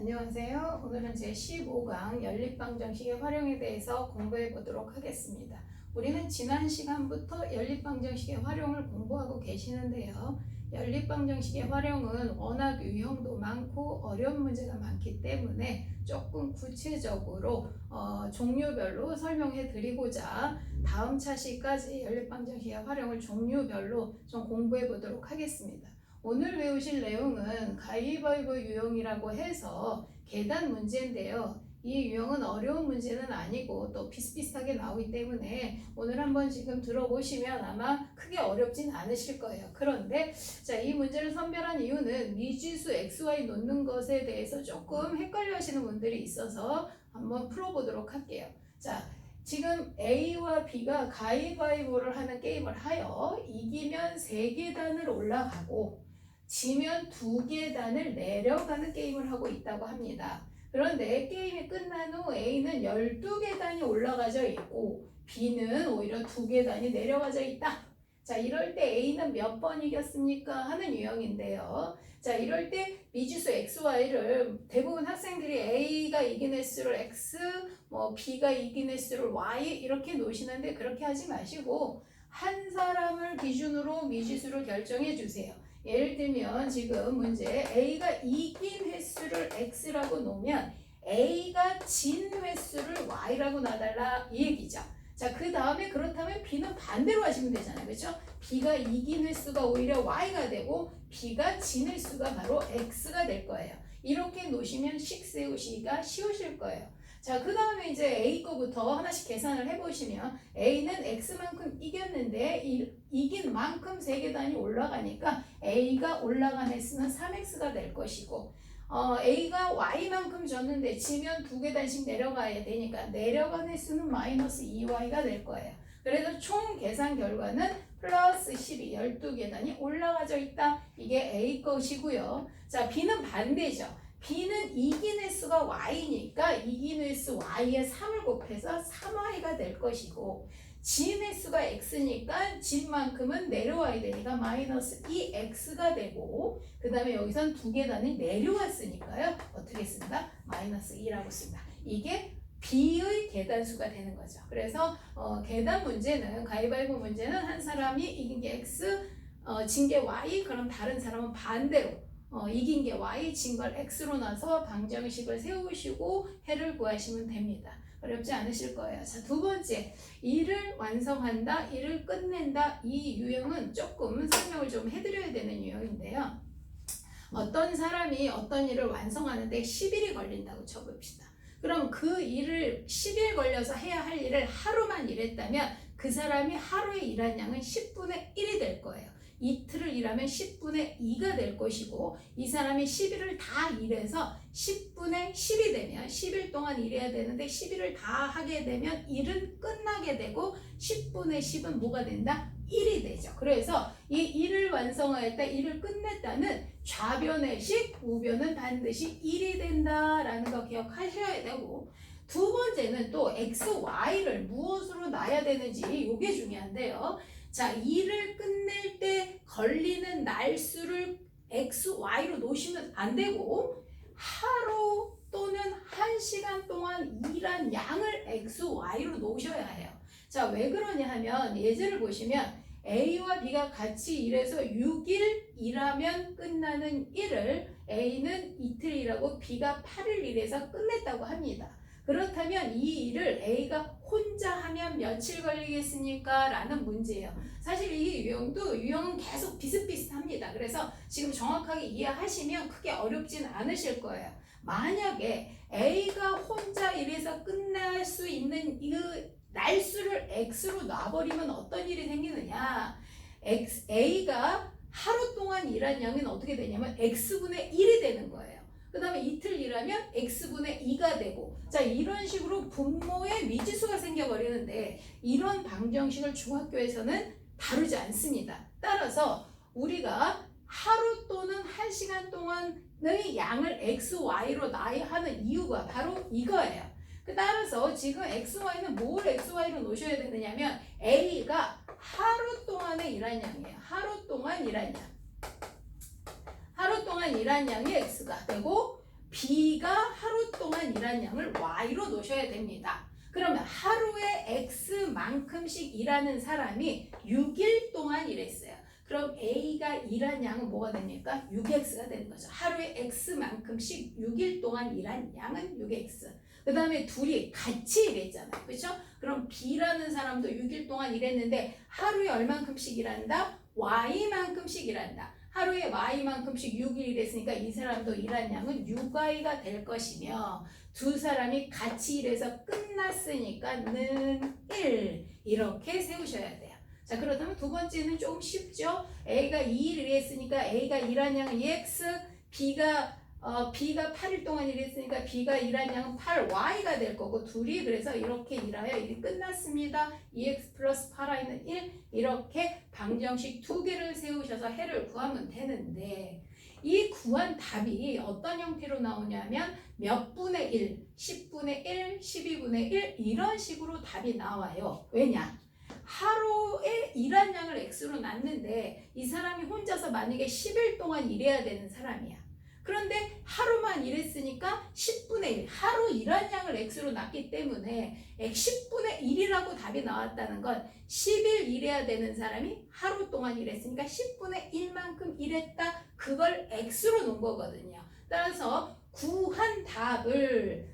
안녕하세요. 오늘은 제15강 연립방정식의 활용에 대해서 공부해 보도록 하겠습니다. 우리는 지난 시간부터 연립방정식의 활용을 공부하고 계시는데요. 연립방정식의 활용은 워낙 유형도 많고 어려운 문제가 많기 때문에 조금 구체적으로 종류별로 설명해 드리고자 다음 차시까지 연립방정식의 활용을 종류별로 좀 공부해 보도록 하겠습니다. 오늘 배우실 내용은 가위바위보 유형이라고 해서 계단 문제인데요. 이 유형은 어려운 문제는 아니고 또 비슷비슷하게 나오기 때문에 오늘 한번 지금 들어보시면 아마 크게 어렵진 않으실 거예요. 그런데 자, 이 문제를 선별한 이유는 미지수 XY 놓는 것에 대해서 조금 헷갈려 하시는 분들이 있어서 한번 풀어보도록 할게요. 자, 지금 A와 B가 가위바위보를 하는 게임을 하여 이기면 3계단을 올라가고 지면 2계단을 내려가는 게임을 하고 있다고 합니다. 그런데 게임이 끝난 후 A는 12계단이 올라가져 있고 B는 오히려 2계단이 내려가져 있다. 자, 이럴 때 A는 몇 번 이겼습니까? 하는 유형인데요. 자, 이럴 때 미지수 XY를 대부분 학생들이 A가 이긴 횟수를 X, B가 이긴 횟수를 Y 이렇게 놓으시는데 그렇게 하지 마시고 한 사람을 기준으로 미지수를 결정해 주세요. 예를 들면 지금 문제 A가 이긴 횟수를 X라고 놓으면 A가 진 횟수를 Y라고 놔달라 이 얘기죠. 자, 그 다음에 그렇다면 B는 반대로 하시면 되잖아요. 그렇죠? B가 이긴 횟수가 오히려 Y가 되고 B가 진 횟수가 바로 X가 될 거예요. 이렇게 놓으시면 식 세우시기가 쉬우실 거예요. 자, 그 다음에 이제 A 거부터 하나씩 계산을 해보시면 A는 X만큼 이겼는데 이긴 만큼 3계단이 올라가니까 A가 올라간 횟수는 3X가 될 것이고 A가 Y만큼 졌는데 지면 2계단씩 내려가야 되니까 내려간 횟수는 마이너스 2Y가 될 거예요. 그래서 총 계산 결과는 플러스 12, 12계단이 올라가져 있다. 이게 A 것이고요. 자, B는 반대죠. B는 이긴 횟수가 Y니까 이긴 횟수 Y에 3을 곱해서 3Y가 될 것이고 진 횟수가 X니까 진만큼은 내려와야 되니까 마이너스 2X가 되고 그 다음에 여기선 2계단이 내려왔으니까요. 어떻게 씁니다? 마이너스 2라고 씁니다. 이게 B의 계단수가 되는 거죠. 그래서 계단 문제는 가위바위보 문제는 한 사람이 이긴 게 X, 진 게 Y 그럼 다른 사람은 반대로 이긴 게 Y, 진 걸 X로 나서 방정식을 세우시고 해를 구하시면 됩니다. 어렵지 않으실 거예요. 자, 두 번째, 일을 완성한다, 일을 끝낸다. 이 유형은 조금 설명을 좀 해드려야 되는 유형인데요. 어떤 사람이 어떤 일을 완성하는데 10일이 걸린다고 쳐봅시다. 그럼 그 일을 10일 걸려서 해야 할 일을 하루만 일했다면 그 사람이 하루에 일한 양은 10분의 1이 될 거예요. 이틀을 일하면 10분의 2가 될 것이고 이 사람이 10일을 다 일해서 10분의 10이 되면 10일 동안 일해야 되는데 10일을 다 하게 되면 일은 끝나게 되고 10분의 10은 뭐가 된다? 1이 되죠. 그래서 이 일을 완성하였다, 일을 끝냈다는 좌변의 식, 우변은 반드시 1이 된다라는 거 기억하셔야 되고 두 번째는 또 X, Y를 무엇으로 놔야 되는지 이게 중요한데요. 자, 일을 끝낼 때 걸리는 날수를 X, Y로 놓으시면 안 되고 하루 또는 1시간 동안 일한 양을 X, Y로 놓으셔야 해요. 자, 왜 그러냐 하면 예제를 보시면 A와 B가 같이 일해서 6일 일하면 끝나는 일을 A는 이틀 일하고 B가 8일 일해서 끝냈다고 합니다. 그렇다면 이 일을 A가 혼자 하면 며칠 걸리겠습니까? 라는 문제예요. 사실 이 유형은 계속 비슷비슷합니다. 그래서 지금 정확하게 이해하시면 크게 어렵진 않으실 거예요. 만약에 A가 혼자 일해서 끝날 수 있는 이 날수를 X로 놔버리면 어떤 일이 생기느냐? A가 하루 동안 일한 양은 어떻게 되냐면 X분의 1이 되는 거예요. 그 다음에 이틀 일하면 X분의 2가 되고 자, 이런 식으로 분모의 미지수가 생겨버리는데 이런 방정식을 중학교에서는 다루지 않습니다. 따라서 우리가 하루 또는 1시간 동안의 양을 X, Y로 놔야 하는 이유가 바로 이거예요. 따라서 지금 X, Y는 뭘 X, Y로 놓으셔야 되느냐면 A가 하루 동안의 일한 양이에요. 하루 동안 일한 양. 하루 동안 일한 양이 X가 되고 B가 하루 동안 일한 양을 Y로 놓으셔야 됩니다. 그러면 하루에 X만큼씩 일하는 사람이 6일 동안 일했어요. 그럼 A가 일한 양은 뭐가 됩니까? 6X가 되는 거죠. 하루에 X만큼씩 6일 동안 일한 양은 6X. 그 다음에 둘이 같이 일했잖아요. 그렇죠? 그럼 B라는 사람도 6일 동안 일했는데 하루에 얼만큼씩 일한다? Y만큼씩 일한다. 하루에 Y만큼씩 6일 일했으니까 이 사람도 일한 양은 6Y가 될 것이며 두 사람이 같이 일해서 끝났으니까는 1 이렇게 세우셔야 돼요. 자, 그렇다면 두 번째는 조금 쉽죠? A가 2일 일했으니까 A가 일한 양은 2X, B가 8일 동안 일했으니까 B가 일한 양은 8Y가 될 거고 둘이 그래서 이렇게 일하여 일이 끝났습니다. 2X 플러스 8Y는 1 이렇게 방정식 두 개를 세우셔서 해를 구하면 되는데 이 구한 답이 어떤 형태로 나오냐면 몇 분의 1, 10분의 1, 12분의 1 이런 식으로 답이 나와요. 왜냐? 하루에 일한 양을 X로 놨는데 이 사람이 혼자서 만약에 10일 동안 일해야 되는 사람이야. 그런데 하루만 일했으니까 10분의 1, 하루 일한 양을 X로 놨기 때문에 10분의 1이라고 답이 나왔다는 건 10일 일해야 되는 사람이 하루 동안 일했으니까 10분의 1만큼 일했다. 그걸 X로 놓은 거거든요. 따라서 구한 답을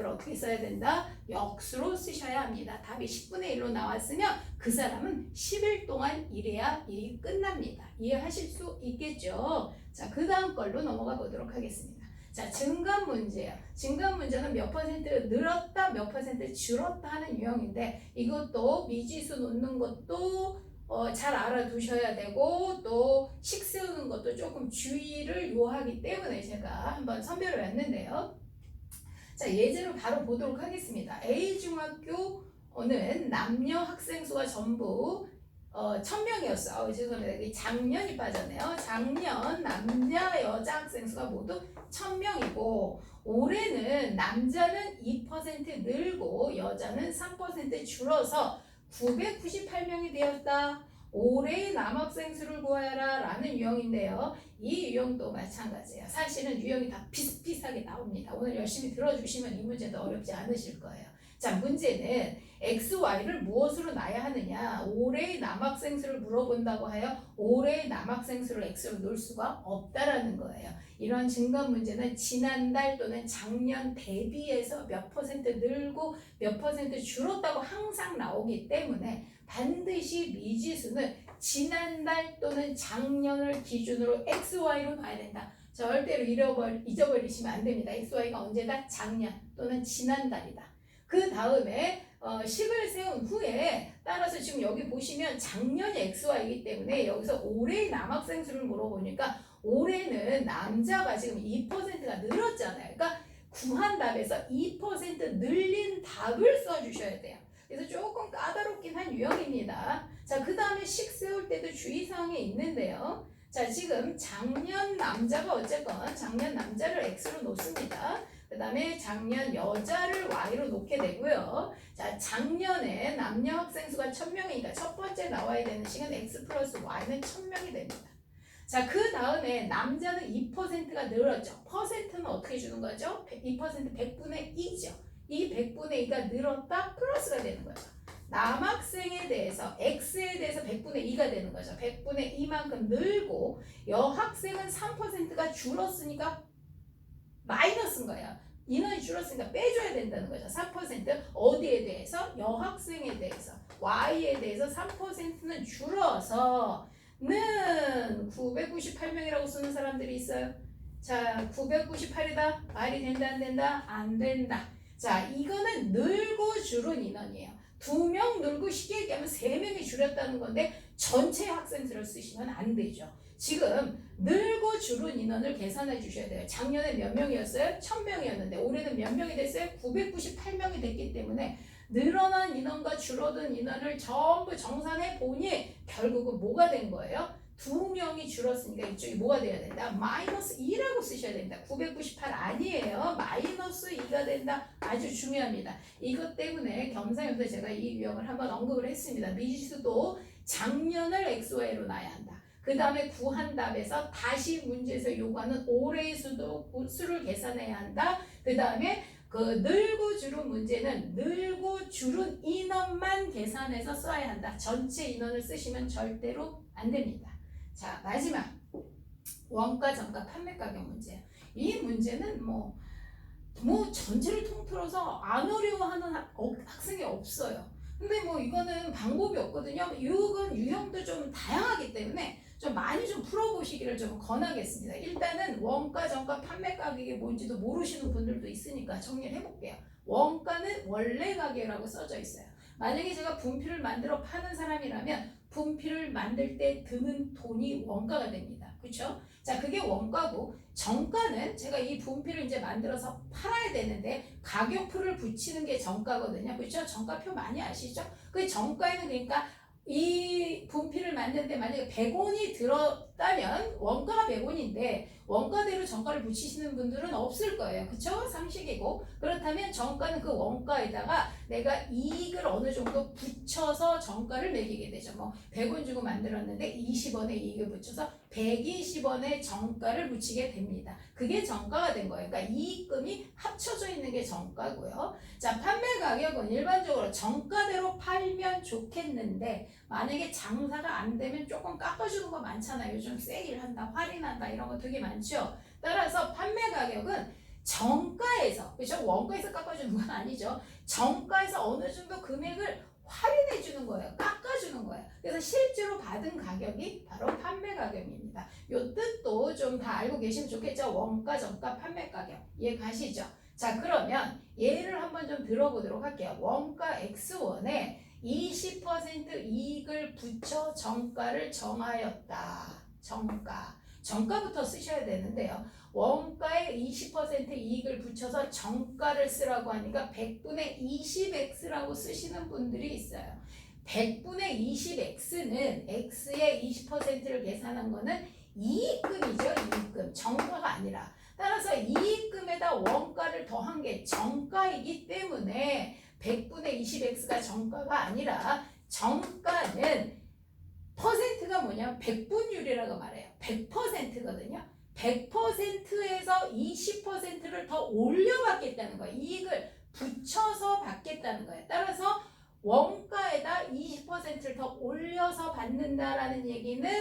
어떻게 써야 된다? 역수로 쓰셔야 합니다. 답이 10분의 1로 나왔으면 그 사람은 10일 동안 일해야 일이 끝납니다. 이해하실 수 있겠죠? 자, 그 다음 걸로 넘어가 보도록 하겠습니다. 자, 증감 문제예요. 증감 문제는 몇 퍼센트 늘었다, 몇 퍼센트 줄었다 하는 유형인데 이것도 미지수 놓는 것도 잘 알아두셔야 되고 또 식 세우는 것도 조금 주의를 요하기 때문에 제가 한번 선별을 했는데요. 자, 예제로 바로 보도록 하겠습니다. A중학교는 남녀 학생 수가 전부 1000명이었어요. 죄송합니다. 작년이 빠졌네요. 작년 남자 여자 학생 수가 모두 1000명이고 올해는 남자는 2% 늘고 여자는 3% 줄어서 998명이 되었다. 올해의 남학생 수를 구하여라 라는 유형인데요. 이 유형도 마찬가지예요. 사실은 유형이 다 비슷비슷하게 나옵니다. 오늘 열심히 들어주시면 이 문제도 어렵지 않으실 거예요. 자, 문제는 X, Y를 무엇으로 놔야 하느냐? 올해의 남학생 수를 물어본다고 하여 올해의 남학생 수를 X로 놓을 수가 없다라는 거예요. 이런 증감 문제는 지난달 또는 작년 대비해서 몇 퍼센트 늘고 몇 퍼센트 줄었다고 항상 나오기 때문에 반드시 미지수는 지난달 또는 작년을 기준으로 X, Y로 놔야 된다. 절대로 잊어버리시면 안 됩니다. X, Y가 언제다? 작년 또는 지난달이다. 그 다음에 식을 세운 후에 따라서 지금 여기 보시면 작년이 XY이기 때문에 여기서 올해의 남학생 수를 물어보니까 올해는 남자가 지금 2%가 늘었잖아요. 그러니까 구한 답에서 2% 늘린 답을 써주셔야 돼요. 그래서 조금 까다롭긴 한 유형입니다. 자, 그 다음에 식 세울 때도 주의사항이 있는데요. 자, 지금 작년 남자가 어쨌건 작년 남자를 X로 놓습니다. 그 다음에 작년 여자를 Y로 놓게 되고요. 자, 작년에 남녀 학생 수가 1000명이니까 첫 번째 나와야 되는 식은 X 플러스 Y는 1000명이 됩니다. 자, 그 다음에 남자는 2%가 늘었죠. 퍼센트는 어떻게 주는 거죠? 2% 100분의 2죠. 이 100분의 2가 늘었다 플러스가 되는 거죠. 남학생에 대해서 X에 대해서 100분의 2가 되는 거죠. 100분의 2만큼 늘고 여학생은 3%가 줄었으니까 마이너스인 거예요. 인원이 줄었으니까 빼줘야 된다는 거죠. 3% 어디에 대해서? 여학생에 대해서. Y에 대해서 3%는 줄어서 는 998명이라고 쓰는 사람들이 있어요. 자, 998이다. 말이 된다 안 된다? 안 된다. 자, 이거는 늘고 줄은 인원이에요. 2명 늘고 쉽게 얘기하면 3명이 줄였다는 건데 전체 학생 수를 쓰시면 안 되죠. 지금 늘고 줄은 인원을 계산해 주셔야 돼요. 작년에 몇 명이었어요? 1000명이었는데 올해는 몇 명이 됐어요? 998명이 됐기 때문에 늘어난 인원과 줄어든 인원을 전부 정산해 보니 결국은 뭐가 된 거예요? 2명이 줄었으니까 이쪽이 뭐가 돼야 된다? 마이너스 2라고 쓰셔야 됩니다. 998 아니에요. 마이너스 2가 된다. 아주 중요합니다. 이것 때문에 겸사겸사 제가 이 유형을 한번 언급을 했습니다. 미지수도 작년을 XY로 놔야 한다. 그 다음에 구한 답에서 다시 문제에서 요구하는 올해의 수를 계산해야 한다. 그 다음에 그 늘고 줄은 문제는 늘고 줄은 인원만 계산해서 써야 한다. 전체 인원을 쓰시면 절대로 안 됩니다. 자, 마지막 원가, 정가, 판매 가격 문제예요. 이 문제는 뭐 전체를 통틀어서 안 어려워하는 학생이 없어요. 근데 뭐 이거는 방법이 없거든요. 이건 유형도 좀 다양하기 때문에 좀 많이 좀 풀어보시기를 좀 권하겠습니다. 일단은 원가, 정가, 판매 가격이 뭔지도 모르시는 분들도 있으니까 정리를 해볼게요. 원가는 원래 가격이라고 써져 있어요. 만약에 제가 분필을 만들어 파는 사람이라면 분필을 만들 때 드는 돈이 원가가 됩니다. 그렇죠? 자, 그게 원가고, 정가는 제가 이 분필을 이제 만들어서 팔아야 되는데 가격표를 붙이는 게 정가거든요. 그렇죠? 정가표 많이 아시죠? 그 정가에는 그러니까 이 분필을 만드는데 만약에 100원이 들었다면 원가가 100원인데 원가대로 정가를 붙이시는 분들은 없을 거예요. 그쵸? 상식이고. 그렇다면 정가는 그 원가에다가 내가 이익을 어느 정도 붙여서 정가를 매기게 되죠. 뭐 100원 주고 만들었는데 20원의 이익을 붙여서 120원의 정가를 붙이게 됩니다. 그게 정가가 된 거예요. 그러니까 이익금이 합쳐져 있는 게 정가고요. 자, 판매 가격은 일반적으로 정가대로 팔면 좋겠는데 만약에 장사가 안 되면 조금 깎아주는 거 많잖아요. 요즘 세일한다, 할인한다 이런 거 되게 많죠. 따라서 판매 가격은 정가에서, 그렇죠? 원가에서 깎아주는 건 아니죠. 정가에서 어느 정도 금액을 할인해 주는 거예요. 깎아주는 거예요. 그래서 실제로 받은 가격이 바로 판매 가격입니다. 요 뜻도 좀 다 알고 계시면 좋겠죠. 원가, 정가, 판매 가격. 이해 가시죠? 자, 그러면 예를 한번 좀 들어보도록 할게요. 원가 X1에 20% 이익을 붙여 정가를 정하였다. 정가부터 쓰셔야 되는데요. 원가에 20% 이익을 붙여서 정가를 쓰라고 하니까 100분의 20x라고 쓰시는 분들이 있어요. 100분의 20x는 x의 20%를 계산한 거는 이익금이죠. 이익금. 정가가 아니라. 따라서 이익금에다 원가를 더한 게 정가이기 때문에 100분의 20x가 정가가 아니라 정가는 퍼센트가 뭐냐면 100분율이라고 말해요. 100%거든요. 100%에서 20%를 더 올려받겠다는 거예요. 이익을 붙여서 받겠다는 거예요. 따라서 원가에다 20%를 더 올려서 받는다라는 얘기는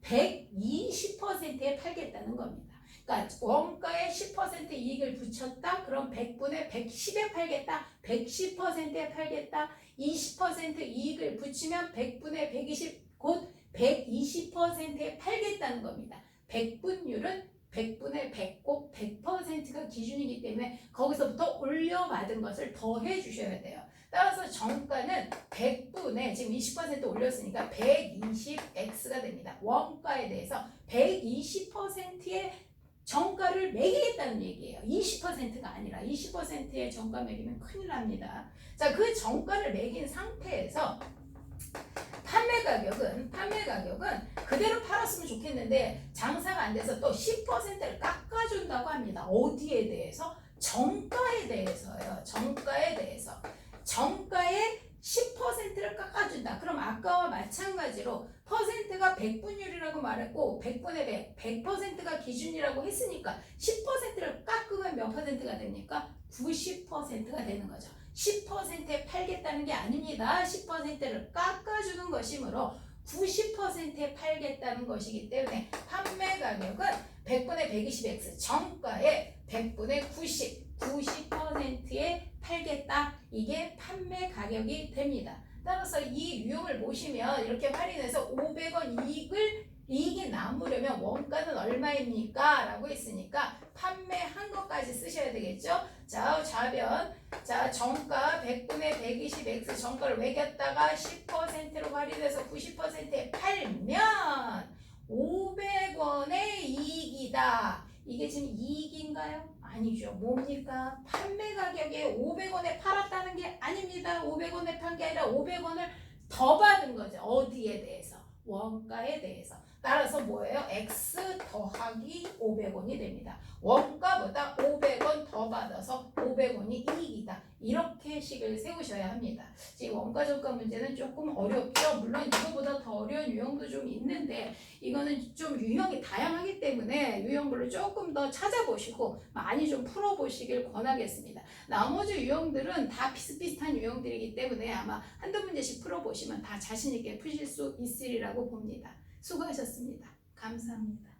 120%에 팔겠다는 겁니다. 그러니까 원가에 10% 이익을 붙였다. 그럼 100분의 110에 팔겠다. 110%에 팔겠다. 20% 이익을 붙이면 100분의 120, 곧 120%에 팔겠다는 겁니다. 100분율은 100분의 100, 꼭 100%가 기준이기 때문에 거기서부터 올려받은 것을 더해 주셔야 돼요. 따라서 정가는 100분에 지금 20% 올렸으니까 120x가 됩니다. 원가에 대해서 120%의 정가를 매기겠다는 얘기예요. 20%가 아니라 20%의 정가 매기면 큰일 납니다. 자, 그 정가를 매긴 상태에서 판매 가격은 그대로 팔았으면 좋겠는데 장사가 안 돼서 또 10%를 깎아준다고 합니다. 어디에 대해서? 정가에 대해서요. 정가에 대해서. 정가에 10%를 깎아준다. 그럼 아까와 마찬가지로 퍼센트가 100분율이라고 말했고 100분의 100%가 기준이라고 했으니까 10%를 깎으면 몇 퍼센트가 됩니까? 90%가 되는 거죠. 10%에 팔겠다는 게 아닙니다. 10%를 깎아주는 것이므로 90%에 팔겠다는 것이기 때문에 판매 가격은 100분의 120x 정가에 100분의 90%에 팔겠다. 이게 판매 가격이 됩니다. 따라서 이 유형을 보시면 이렇게 할인해서 500원 이익이 남으려면 원가는 얼마입니까? 라고 했으니까 판매한 것까지 쓰셔야 되겠죠? 자, 좌변. 자, 정가 100분의 120x 정가를 매겼다가 10%로 할인해서 90%에 팔면 500원의 이익이다. 이게 지금 이익인가요? 아니죠. 뭡니까? 판매 가격에 500원에 팔았다는 게 아닙니다. 500원에 판 게 아니라 500원을 더 받은 거죠. 어디에 대해서? 원가에 대해서. 따라서 뭐예요? X 더하기 500원이 됩니다. 원가보다 500원 더 받아서 500원이 이익이다. 이렇게 식을 세우셔야 합니다. 지금 원가정가 문제는 조금 어렵죠. 물론 이거보다 더 어려운 유형도 좀 있는데 이거는 좀 유형이 다양하기 때문에 유형별로 조금 더 찾아보시고 많이 좀 풀어보시길 권하겠습니다. 나머지 유형들은 다 비슷비슷한 유형들이기 때문에 아마 한두 문제씩 풀어보시면 다 자신 있게 푸실 수 있으리라고 봅니다. 수고하셨습니다. 감사합니다.